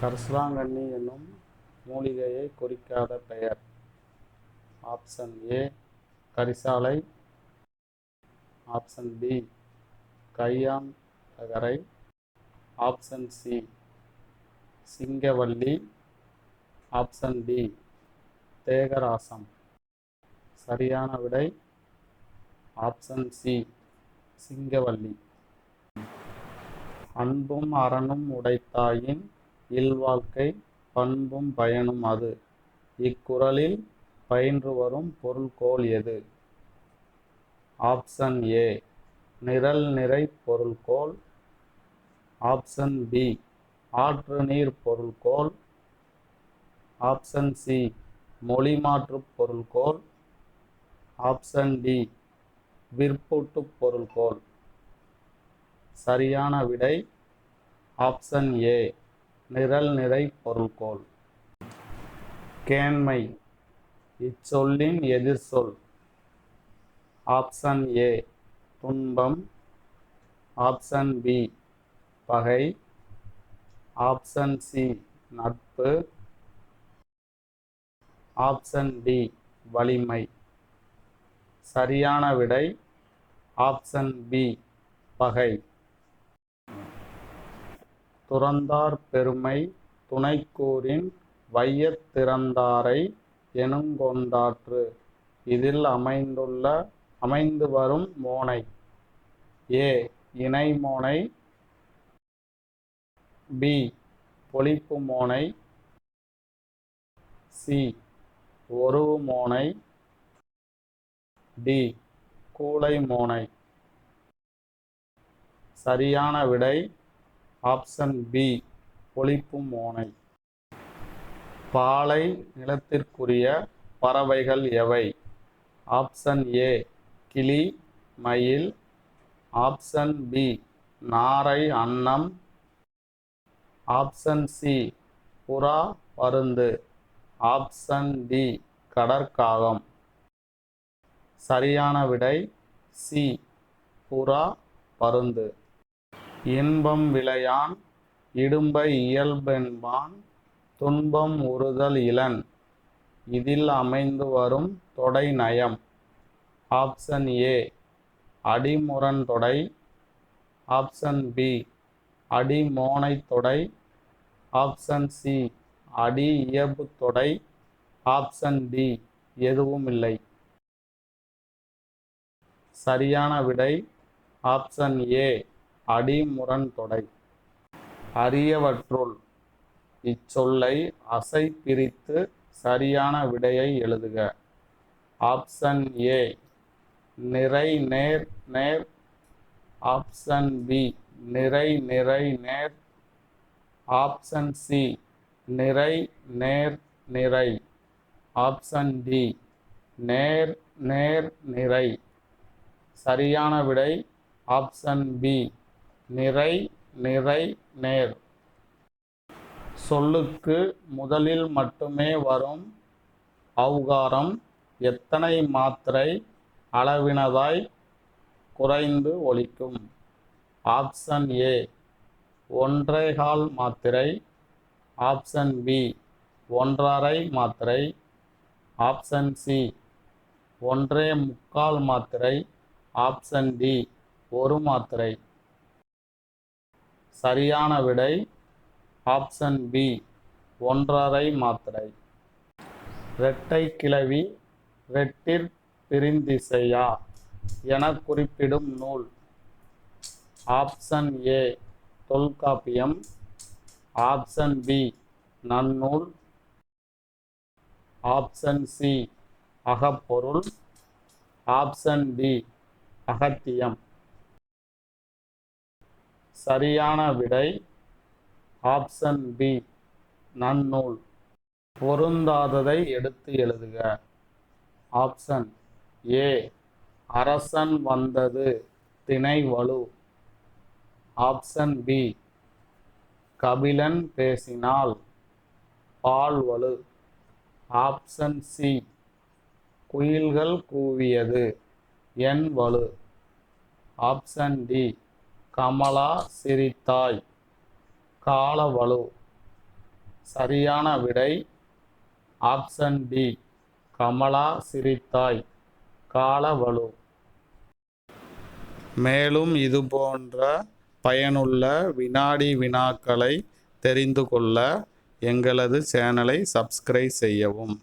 கரிசலாங்கண்ணி என்னும் மூலிகையை குறிக்காத பெயர். ஆப்ஷன் ஏ கரிசாலை, ஆப்ஷன் பி கையாந்தகரை, ஆப்ஷன் சி சிங்கவல்லி, ஆப்ஷன் டி தேகராசம். சரியான விடை ஆப்ஷன் சி சிங்கவல்லி. அன்பும் அறனும் உடைத்தாயின் இல்வாழ்க்கை பண்பும் பயனும் அது. இக்குறளில் பயின்று வரும் பொருள்கோள் எது? ஆப்ஷன் ஏ நிரல் நிறை பொருள்கோள், ஆப்ஷன் பி ஆற்று நீர் பொருள்கோள், ஆப்ஷன் சி மொழிமாற்று பொருள்கோள், ஆப்ஷன் டி விற்பூட்டு பொருள்கோள். சரியான விடை ஆப்ஷன் ஏ நிரல் நிறை பொருள்கோள். கேண்மை இச்சொல்லின் எதிர்ச்சொல். ஆப்ஷன் ஏ துன்பம், ஆப்ஷன் பி பகை, ஆப்ஷன் சி நட்பு, ஆப்ஷன் டி வலிமை. சரியான விடை ஆப்ஷன் பி பகை. துறந்தார் பெருமை துணைக்கூறின் வையத் திறந்தாரை எனுங்கொண்டாற்று. இதில் அமைந்து வரும் மோனை. ஏ இணை மோனை, பி பொழிப்பு மோனை, சி ஒருவு மோனை, டி கூலை மோனை. சரியான விடை ஆப்ஷன் பி பொழிப்பு மோனை. பாலை நிலத்திற்குரிய பறவைகள் எவை? ஆப்ஷன் ஏ கிளி, மயில், ஆப்ஷன் பி நாரை அன்னம், ஆப்ஷன் சி புறா பருந்து, ஆப்ஷன் டி கடற்காகம். சரியான விடை சி புறா பருந்து. இன்பம் விளையான் இடும்பை இயல்பென்பான் துன்பம் உறுதல் இலன். இதில் அமைந்து வரும் தொடை நயம். ஆப்ஷன் ஏ அடிமுரண் தொடை, ஆப்ஷன் பி அடிமோனை தொடை, ஆப்ஷன் சி அடி இயல்பு தொடை, ஆப்ஷன் டி எதுவும் இல்லை. சரியான விடை ஆப்ஷன் ஏ அடிமுரண் தொடை. அரியவற்றுள் இச்சொல்லை அசை பிரித்து சரியான விடையை எழுதுக. ஆப்ஷன் ஏ நிறை நேர் நேர், ஆப்ஷன் பி நிறை நிறை நேர், ஆப்ஷன் சி நிறை நேர் நிறை, ஆப்ஷன் டி நேர் நேர் நிறை. சரியான விடை ஆப்ஷன் பி நிறை நிறை நேர். சொல்லுக்கு முதலில் மட்டுமே வரும் ஔகாரம் எத்தனை மாத்திரை அளவினதாய் குறைந்து ஒலிக்கும்? ஆப்ஷன் ஏ 1.25 மாத்திரை, ஆப்ஷன் பி 1.5 மாத்திரை, ஆப்ஷன் சி 1.25 மாத்திரை, ஆப்ஷன் டி 1 மாத்திரை. சரியான விடை ஆப்ஷன் பி 1.5 மாத்திரை. இரட்டை கிளவி ரெட்டிற் பிரிந்திசையா என குறிப்பிடும் நூல். Option A Tolkappiyam, option B Nannool, option C Agapporul, option D Agathiyam. சரியான விடை ஆப்ஷன் பி நன்னூல். பொருந்தாததை எடுத்து எழுதுக. ஆப்ஷன் ஏ அரசன் வந்தது திணை வலு, ஆப்ஷன் பி கபிலன் பேசினால் பால் வலு, ஆப்ஷன் சி குயில்கள் கூவியது என் வலு, ஆப்ஷன் டி கமலா சிரித்தாய் கால வலு, சரியான விடை ஆப்ஷன் டி, கமலா சிரித்தாய். காலவலு. மேலும் இதுபோன்ற பயனுள்ள வினாடி வினாக்களை தெரிந்து கொள்ள எங்களது சேனலை சப்ஸ்கிரைப் செய்யவும்.